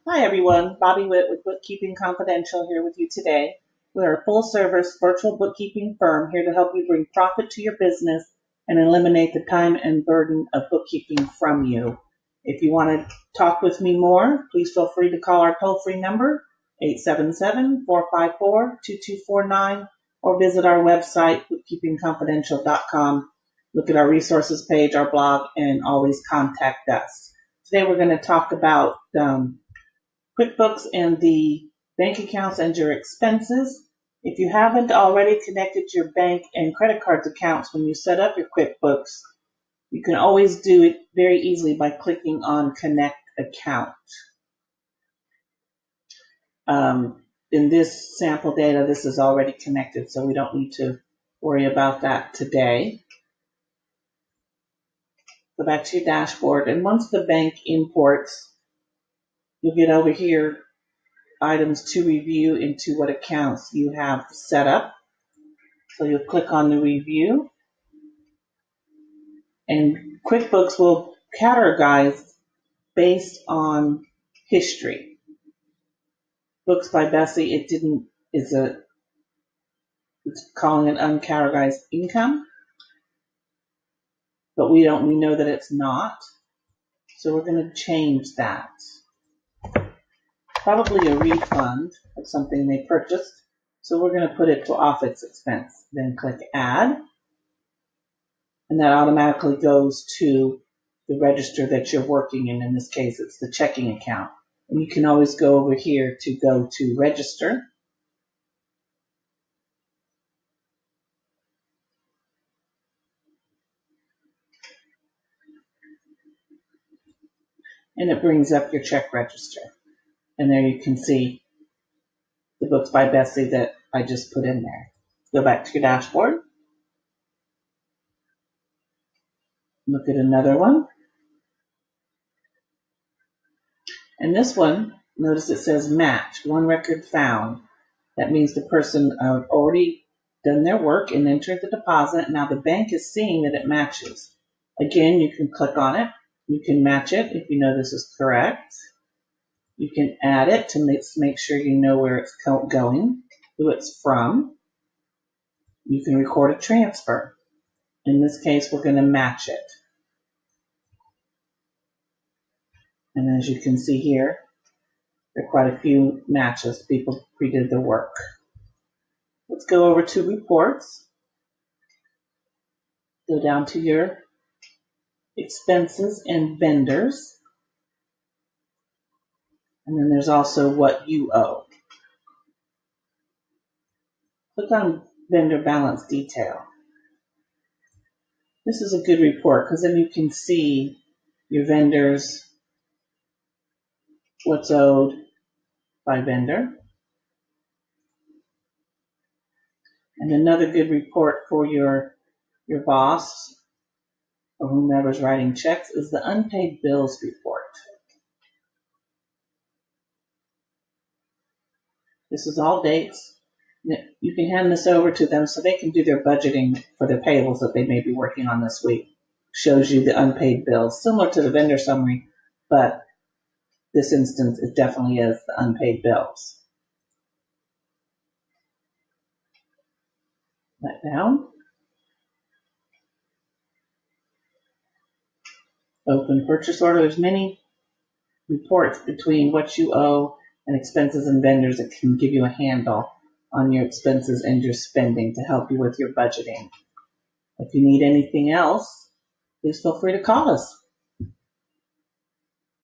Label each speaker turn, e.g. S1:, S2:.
S1: Hi everyone, Bobby Witt with Bookkeeping Confidential here with you today. We're a full-service virtual bookkeeping firm here to help you bring profit to your business and eliminate the time and burden of bookkeeping from you. If you want to talk with me more, please feel free to call our toll-free number, 877-454-2249, or visit our website, bookkeepingconfidential.com. Look at our resources page, our blog, and always contact us. Today we're going to talk about QuickBooks and the bank accounts and your expenses. If you haven't already connected your bank and credit cards accounts when you set up your QuickBooks, you can always do it very easily by clicking on Connect Account. In this sample data, this is already connected, so we don't need to worry about that today. Go back to your dashboard, and once the bank imports, you'll get over here items to review into what accounts you have set up. So you'll click on the review, and QuickBooks will categorize based on history. Books by Bessie, it's calling it uncategorized income, but we know that it's not. So we're going to change that. Probably a refund of something they purchased. So we're going to put it to office expense. Then click Add. And that automatically goes to the register that you're working in. In this case, it's the checking account. And you can always go over here to go to Register. And it brings up your check register. And there you can see the Books by Bessie that I just put in there. Go back to your dashboard. Look at another one. And this one, notice it says match, one record found. That means the person already done their work and entered the deposit. Now the bank is seeing that it matches. Again, you can click on it. You can match it if you know this is correct. You can add it to make sure you know where it's going, who it's from. You can record a transfer. In this case, we're going to match it. And as you can see here, there are quite a few matches. People redid the work. Let's go over to reports. Go down to your expenses and vendors. And then there's also what you owe. Click on vendor balance detail. This is a good report because then you can see your vendors, what's owed by vendor. And another good report for your boss or whomever's writing checks is the unpaid bills report. This is all dates. You can hand this over to them so they can do their budgeting for their payables that they may be working on this week. Shows you the unpaid bills, similar to the vendor summary, but this instance it definitely is the unpaid bills. That down. Open purchase order. There's many reports between what you owe and expenses and vendors that can give you a handle on your expenses and your spending to help you with your budgeting. If you need anything else, please feel free to call us.